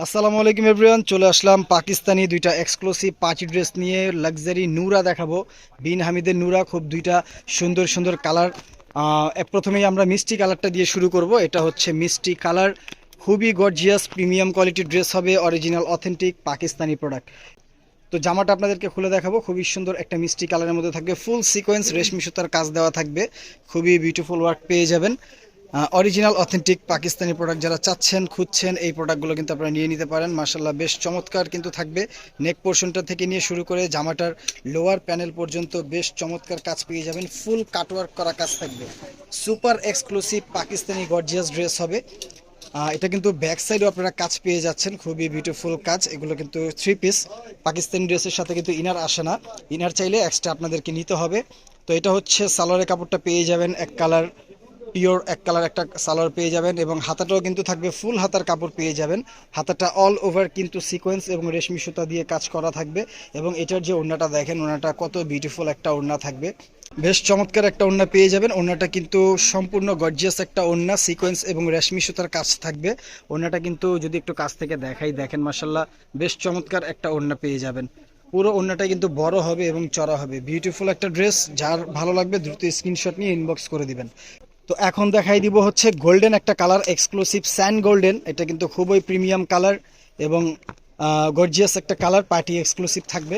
আসসালামু আলাইকুম এভরিওয়ান, চলে আসলাম পাকিস্তানি দুইটা এক্সক্লুসিভ পার্টি ড্রেস নিয়ে। লাক্সারি নুরা দেখাবো, বিন হামিদের নুরা। খুব দুইটা সুন্দর সুন্দর কালার। প্রথমেই আমরা মিষ্টি কালারটা দিয়ে শুরু করব। এটা হচ্ছে মিষ্টি কালার, খুবই গর্জিয়াস প্রিমিয়াম কোয়ালিটির ড্রেস হবে, অরিজিনাল অথেন্টিক পাকিস্তানি প্রোডাক্ট। তো জামাটা আপনাদেরকে খুলে দেখাবো। খুবই সুন্দর একটা মিষ্টি কালারের মধ্যে থাকবে, ফুল সিকোয়েন্স রেশমি সুতার কাজ দেওয়া থাকবে, খুবই বিউটিফুল ওয়ার্ক পেয়ে যাবেন। অরিজিনাল অথেন্টিক পাকিস্তানি প্রোডাক্ট যারা চাচ্ছেন খুঁজছেন, এই প্রোডাক্টগুলো কিন্তু আপনারা নিয়ে নিতে পারেন। মার্শাল্লাহ বেশ চমৎকার কিন্তু থাকবে। নেক পোর্শনটা থেকে নিয়ে শুরু করে জামাটার লোয়ার প্যানেল পর্যন্ত বেশ চমৎকার কাজ পেয়ে যাবেন, ফুল কাটওয়ার্ক করা কাজ থাকবে। Super exclusive Pakistani gorgeous dress হবে। এটা কিন্তু ব্যাক সাইডেও আপনারা কাজ পেয়ে যাচ্ছেন, খুবই বিউটিফুল কাজ। এগুলো কিন্তু থ্রি পিস পাকিস্তানি ড্রেসের সাথে কিন্তু ইনার আসে না, ইনার চাইলে এক্সট্রা আপনাদেরকে নিতে হবে। তো এটা হচ্ছে সালোয়ারের কাপড়টা পেয়ে যাবেন এক কালার, পিওর এক কালার একটা সালোয়ার পেয়ে যাবেন, এবং হাতাটাও কিন্তু থাকবে ফুল হাতার কাপড় পেয়ে যাবেন। হাতাটা অল ওভার কিন্তু সিকোয়েন্স এবং রেশমি সুতা দিয়ে কাজ করা থাকবে। এবং এটার যে ওড়নাটা দেখেন, ওড়নাটা কত বিউটিফুল একটা ওড়না থাকবে, বেশ চমৎকার একটা ওড়না পেয়ে যাবেন। ওড়নাটা কিন্তু সম্পূর্ণ গর্জিয়াস একটা ওড়না, সিকোয়েন্স এবং রেশমি সুতার কাজ থাকবে। ওড়নাটা কিন্তু যদি একটু কাছ থেকে দেখাই, দেখেন মাশাল্লাহ বেশ চমৎকার একটা ওড়না পেয়ে যাবেন। পুরো ওড়নাটা কিন্তু বড় হবে এবং চড়া হবে, বিউটিফুল একটা ড্রেস। যার ভালো লাগবে দ্রুত স্ক্রিনশট নিয়ে ইনবক্স করে দিবেন। তো এখন দেখাই দিব হচ্ছে গোল্ডেন একটা কালার, এক্সক্লুসিভ স্যান্ড গোল্ডেন। এটা কিন্তু খুবই প্রিমিয়াম কালার এবং গর্জিয়াস একটা কালার, পার্টি এক্সক্লুসিভ থাকবে।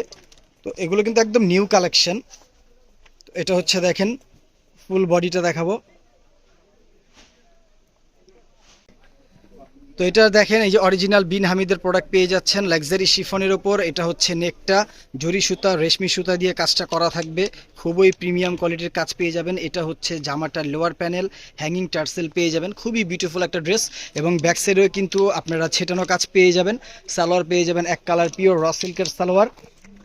তো এগুলো কিন্তু একদম নিউ কালেকশন। তো এটা হচ্ছে দেখেন, ফুল বডিটা দেখাবো। তো এটা দেখেন, এই যে অরিজিনাল বিন হামিদের প্রোডাক্ট পেয়ে যাচ্ছেন লাক্সারি শিফনের উপর। এটা হচ্ছে নেকটা জরি সুতা রেশমি সুতা দিয়ে কাজটা করা থাকবে, খুবই প্রিমিয়াম কোয়ালিটির কাজ পেয়ে যাবেন। এটা হচ্ছে জামাটার লোয়ার প্যানেল, হ্যাঙ্গিং টার্সেল পেয়ে যাবেন, খুবই বিউটিফুল একটা ড্রেস। এবং ব্যাক সাইডেও কিন্তু আপনারা ছেটানো কাজ পেয়ে যাবেন। সালোয়ার পেয়ে যাবেন এক কালার পিওর র সিল্কের সালোয়ার।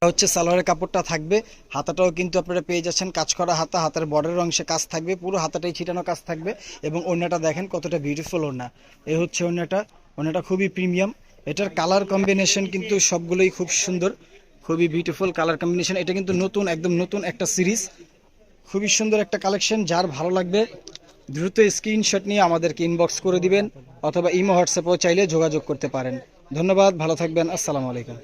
হচ্ছে সালোয়ারের কাপড়টা থাকবে। হাতাটাও কিন্তু আপনারা পেয়ে যাচ্ছেন কাজ করা হাতা, হাতার বর্ডারের অংশে কাজ থাকবে, পুরো হাতাটাই ছিটানো কাজ থাকবে। এবং ওড়নাটা দেখেন কতটা বিউটিফুল ওড়না। এই হচ্ছে ওড়নাটা, ওড়নাটা খুবই প্রিমিয়াম। এটার কালার কম্বিনেশন কিন্তু সবগুলোই খুব সুন্দর, খুবই বিউটিফুল কালার কম্বিনেশন। এটা কিন্তু নতুন, একদম নতুন একটা সিরিজ, খুবই সুন্দর একটা কালেকশন। যার ভালো লাগবে দ্রুত স্ক্রিনশট নিয়ে আমাদেরকে ইনবক্স করে দিবেন, অথবা ইমো হোয়াটসঅ্যাপেও চাইলে যোগাযোগ করতে পারেন। ধন্যবাদ, ভালো থাকবেন, আসসালামু আলাইকুম।